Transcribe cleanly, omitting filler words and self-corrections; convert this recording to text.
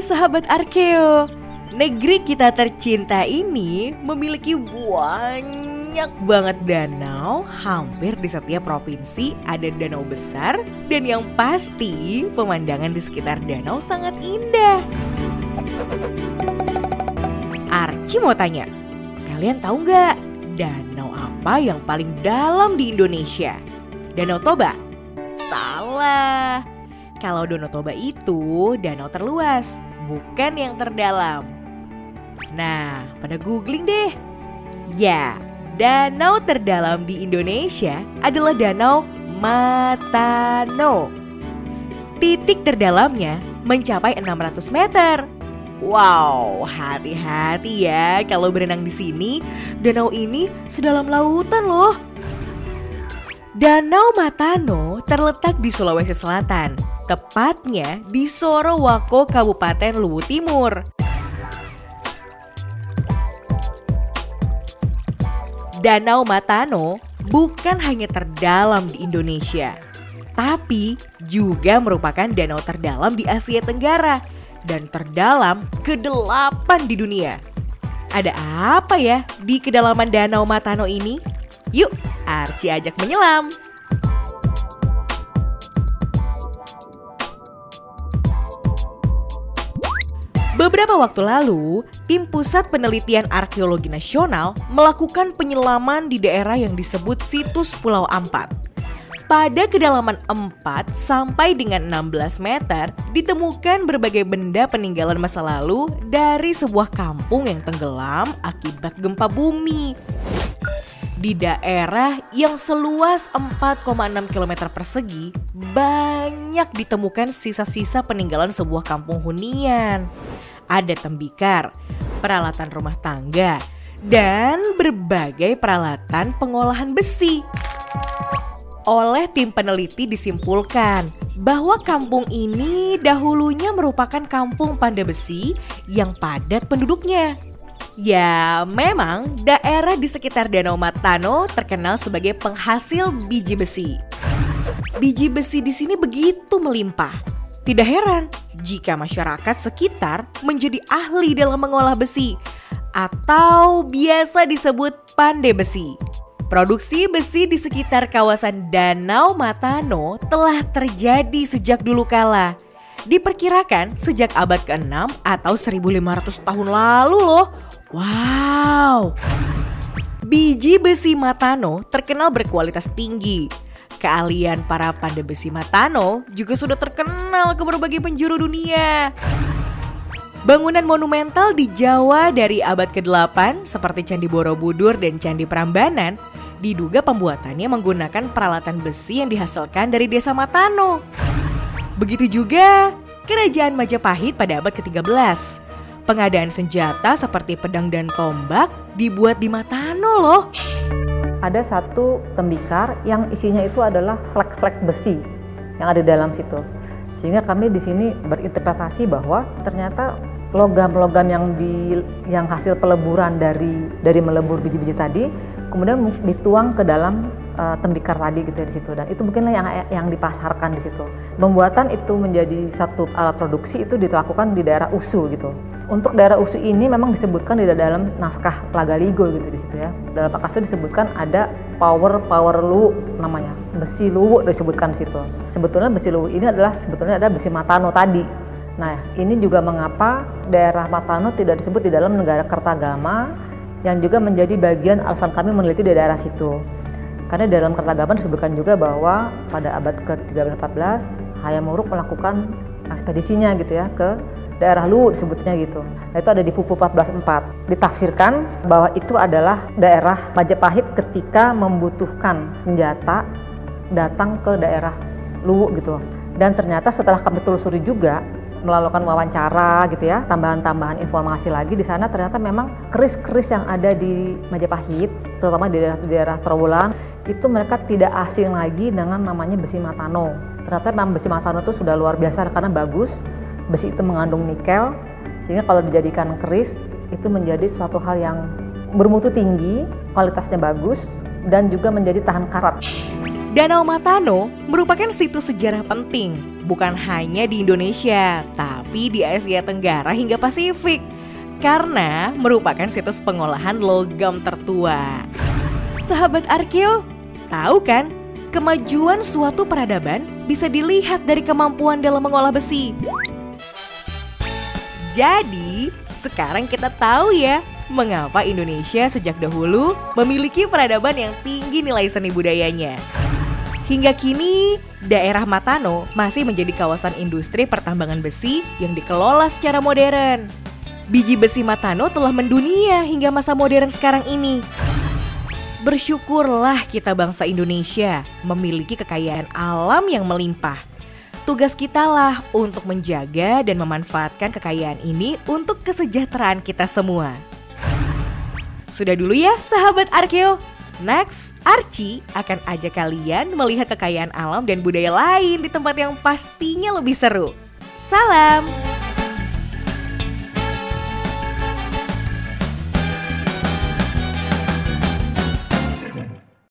sahabat Arkeo, negeri kita tercinta ini memiliki banyak banget danau. Hampir di setiap provinsi ada danau besar, dan yang pasti pemandangan di sekitar danau sangat indah. Archie mau tanya, kalian tahu nggak danau apa yang paling dalam di Indonesia? Danau Toba? Salah. Kalau Danau Toba itu danau terluas, bukan yang terdalam. Nah, pada googling deh. Ya, danau terdalam di Indonesia adalah Danau Matano. Titik terdalamnya mencapai 600 meter. Wow, hati-hati ya kalau berenang di sini. Danau ini sedalam lautan loh. Danau Matano terletak di Sulawesi Selatan, tepatnya di Sorowako, Kabupaten Luwu Timur. Danau Matano bukan hanya terdalam di Indonesia, tapi juga merupakan danau terdalam di Asia Tenggara dan terdalam ke-8 di dunia. Ada apa ya di kedalaman Danau Matano ini? Yuk, Archie ajak menyelam. Beberapa waktu lalu, tim Pusat Penelitian Arkeologi Nasional melakukan penyelaman di daerah yang disebut Situs Pulau Ampat. Pada kedalaman 4 sampai dengan 16 meter, ditemukan berbagai benda peninggalan masa lalu dari sebuah kampung yang tenggelam akibat gempa bumi. Di daerah yang seluas 4,6 km persegi, banyak ditemukan sisa-sisa peninggalan sebuah kampung hunian. Ada tembikar, peralatan rumah tangga, dan berbagai peralatan pengolahan besi. Oleh tim peneliti disimpulkan bahwa kampung ini dahulunya merupakan kampung pandai besi yang padat penduduknya. Ya, memang daerah di sekitar Danau Matano terkenal sebagai penghasil biji besi. Biji besi di sini begitu melimpah. Tidak heran jika masyarakat sekitar menjadi ahli dalam mengolah besi atau biasa disebut pandai besi. Produksi besi di sekitar kawasan Danau Matano telah terjadi sejak dulu kala. Diperkirakan sejak abad ke-6 atau 1500 tahun lalu loh. Wow! Biji besi Matano terkenal berkualitas tinggi. Keahlian para pandai besi Matano juga sudah terkenal ke berbagai penjuru dunia. Bangunan monumental di Jawa dari abad ke-8 seperti Candi Borobudur dan Candi Prambanan diduga pembuatannya menggunakan peralatan besi yang dihasilkan dari desa Matano. Begitu juga Kerajaan Majapahit pada abad ke-13. Pengadaan senjata seperti pedang dan tombak dibuat di Matano loh. Ada satu tembikar yang isinya itu adalah flek-flek besi yang ada di dalam situ. Sehingga kami di sini berinterpretasi bahwa ternyata logam-logam yang hasil peleburan dari melebur biji-biji tadi kemudian dituang ke dalam tembikar tadi gitu ya di situ, dan itu mungkinlah yang dipasarkan di situ. Pembuatan itu menjadi satu alat produksi itu dilakukan di daerah Usu gitu. Untuk daerah Usu ini memang disebutkan di dalam naskah Lagaligo gitu di situ ya. Dalam Pakastur disebutkan ada power luwu namanya, besi luwu disebutkan di situ. Sebetulnya besi luwu ini sebetulnya ada besi Matano tadi. Nah, ini juga mengapa daerah Matano tidak disebut di dalam negara Kertagama, yang juga menjadi bagian alasan kami meneliti di daerah situ. Karena di dalam Kertagama disebutkan juga bahwa pada abad ke-13-14 Hayam Wuruk melakukan ekspedisinya gitu ya ke daerah Luwu disebutnya gitu. Nah, itu ada di Pupu 1404. Ditafsirkan bahwa itu adalah daerah Majapahit ketika membutuhkan senjata datang ke daerah Luwu gitu. Dan ternyata setelah kami telusuri juga melakukan wawancara gitu ya, tambahan-tambahan informasi lagi di sana, ternyata memang keris-keris yang ada di Majapahit, terutama di daerah Trowulan, itu mereka tidak asing lagi dengan namanya besi Matano. Ternyata memang besi Matano itu sudah luar biasa karena bagus. Besi itu mengandung nikel, sehingga kalau dijadikan keris itu menjadi suatu hal yang bermutu tinggi, kualitasnya bagus, dan juga menjadi tahan karat. Danau Matano merupakan situs sejarah penting, bukan hanya di Indonesia, tapi di Asia Tenggara hingga Pasifik, karena merupakan situs pengolahan logam tertua. Sahabat Arkeo, tahu kan, kemajuan suatu peradaban bisa dilihat dari kemampuan dalam mengolah besi. Jadi, sekarang kita tahu ya, mengapa Indonesia sejak dahulu memiliki peradaban yang tinggi nilai seni budayanya. Hingga kini, daerah Matano masih menjadi kawasan industri pertambangan besi yang dikelola secara modern. Biji besi Matano telah mendunia hingga masa modern sekarang ini. Bersyukurlah kita bangsa Indonesia memiliki kekayaan alam yang melimpah. Tugas kita lah untuk menjaga dan memanfaatkan kekayaan ini untuk kesejahteraan kita semua. Sudah dulu ya, sahabat Arkeo. Next, Archie akan ajak kalian melihat kekayaan alam dan budaya lain di tempat yang pastinya lebih seru. Salam!